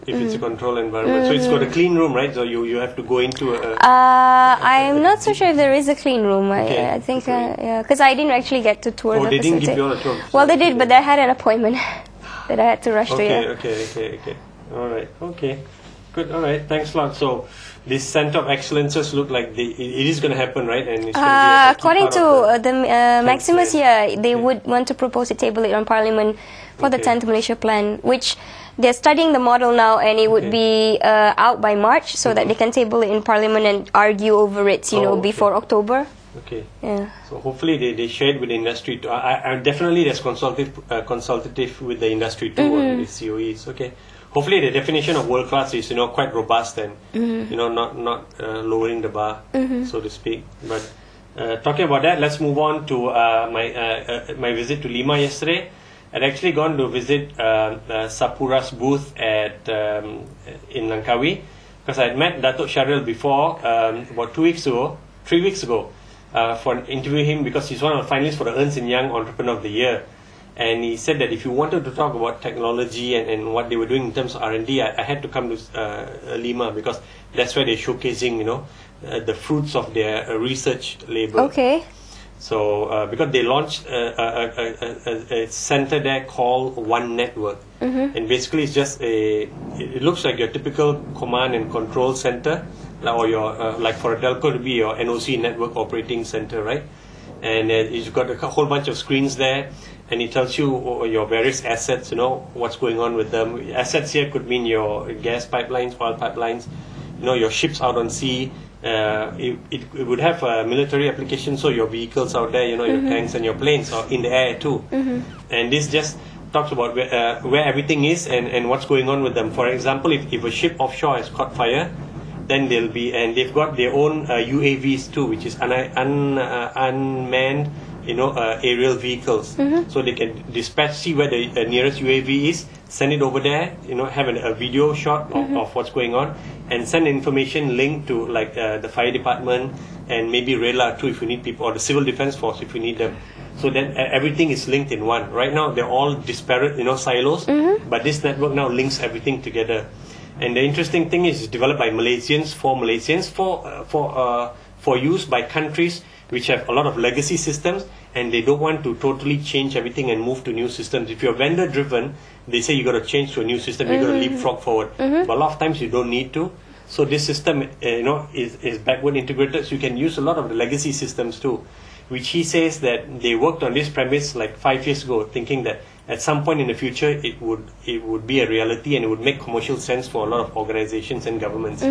If it's a controlled environment. So it's got a clean room, right? So you have to go into a... I'm not so sure if there is a clean room. Okay. I think, yeah, because I didn't actually get to tour the they facility. didn't give you all a tour? Well, they did, but I had an appointment that I had to rush to. Yeah. Okay. All right. Okay. Good. All right. Thanks a lot. So this Center of Excellences look like it is going to happen, right? And it's going to be according to the Maximus, they would want to propose a table it on Parliament for the 10th Malaysia Plan, which they're studying the model now, and it would be out by March, so that they can table it in Parliament and argue over it, before October. Okay. Yeah. So hopefully they share it with the industry too. I definitely there's consultative with the industry too on the COEs. Okay. Hopefully the definition of world class is quite robust and not lowering the bar, so to speak. But talking about that, let's move on to my visit to Lima yesterday. I'd actually gone to visit Sapura's booth in Langkawi, because I had met Datuk Sharil before about 3 weeks ago for interviewing him, because he's one of the finalists for the Ernst & Young Entrepreneur of the Year. And he said that if you wanted to talk about technology and what they were doing in terms of R&D, I had to come to Lima, because that's where they're showcasing, the fruits of their research labor. Okay. So, because they launched a center there called One Network. And basically it's just it looks like your typical command and control center, or your, like for a telco to be your NOC, Network Operating Center, right? And you've got a whole bunch of screens there, and it tells you your various assets, what's going on with them. Assets here could mean your gas pipelines, oil pipelines, your ships out on sea. It would have a military application, so your vehicles out there, your tanks and your planes are in the air too. And this just talks about where everything is and what's going on with them. For example, if a ship offshore has caught fire, then they've got their own UAVs too, which is unmanned, aerial vehicles. So they can dispatch, see where the nearest UAV is, send it over there, have a video shot of what's going on, and send information linked to like the fire department and maybe radar too if you need people, or the civil defense force if you need them. So then everything is linked in one. Right now they're all disparate, silos, but this network now links everything together. And the interesting thing is it's developed by Malaysians for use by countries which have a lot of legacy systems, and they don't want to totally change everything and move to new systems. If you're vendor driven, they say you got to change to a new system, you got to leapfrog forward. But a lot of times you don't need to. So this system, is backward integrated, so you can use a lot of the legacy systems too. Which he says that they worked on this premise like 5 years ago, thinking that at some point in the future it would be a reality and it would make commercial sense for a lot of organizations and governments.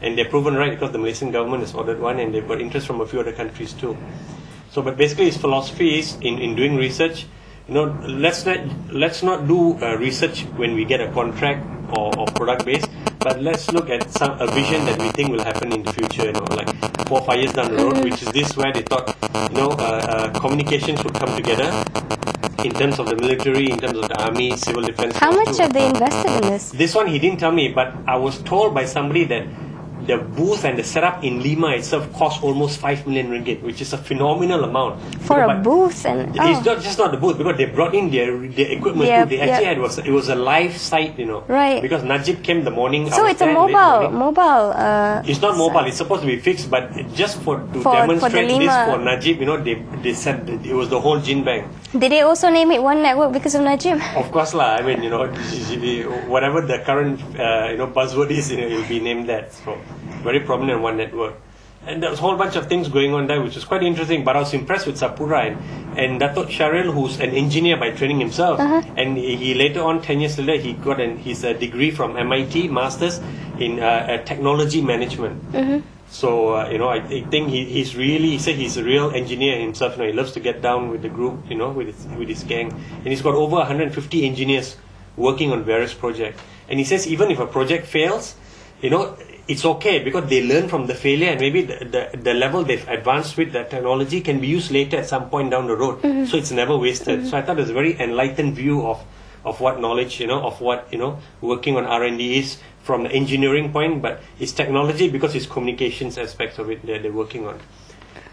And they're proven right, because the Malaysian government has ordered one, and they've got interest from a few other countries too. So, but basically his philosophy is in doing research, let's not do research when we get a contract or product based, but let's look at a vision that we think will happen in the future, like 4 or 5 years down the road, which is this, where they thought, communications would come together in terms of the military, in terms of the army, civil defense. How much have they invested in this? This one he didn't tell me, but I was told by somebody that the booth and the setup in Lima itself cost almost 5 million ringgit, which is a phenomenal amount. For a booth? It's not just not the booth, because they brought in their equipment too. They actually had it was a live site, Right. Because Najib came the morning. So it's a mobile. It's not mobile. It's supposed to be fixed, but just to demonstrate this for Najib, they said that it was the whole Jin Bank. Did they also name it One Network because of Najib? Of course lah. I mean, whatever the current buzzword is, it will be named that. So very prominent One Network. And there was a whole bunch of things going on there, which was quite interesting. But I was impressed with Sapura and Datuk Sharil, who's an engineer by training himself. And he later on, 10 years later, he got his degree from MIT, Masters in Technology Management. So, I think he said he's a real engineer himself. He loves to get down with the group, with his gang. And he's got over 150 engineers working on various projects. And he says even if a project fails, it's okay, because they learn from the failure, and maybe the level they've advanced with that technology can be used later at some point down the road. So it's never wasted. So I thought it was a very enlightened view of what knowledge, of what, working on R&D is from the engineering point, but it's technology because it's communications aspects of it that they're working on.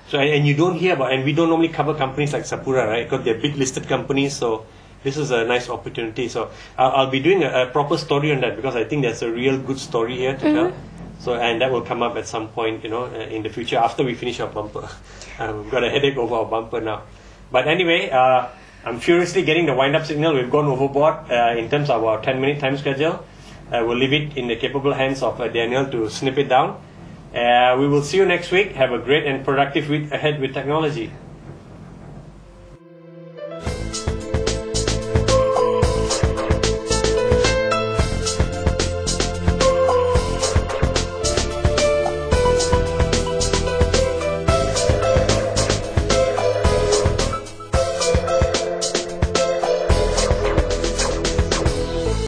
So, and you don't hear about, and we don't normally cover companies like Sapura, right? Because they're big listed companies, so this is a nice opportunity. So I'll be doing a proper story on that, because I think there's a real good story here to tell. So, and that will come up at some point, in the future after we finish our bumper. We've got a headache over our bumper now. But anyway, I'm furiously getting the wind-up signal. We've gone overboard in terms of our 10-minute time schedule. We'll leave it in the capable hands of Daniel to snip it down. We will see you next week. Have a great and productive week ahead with technology.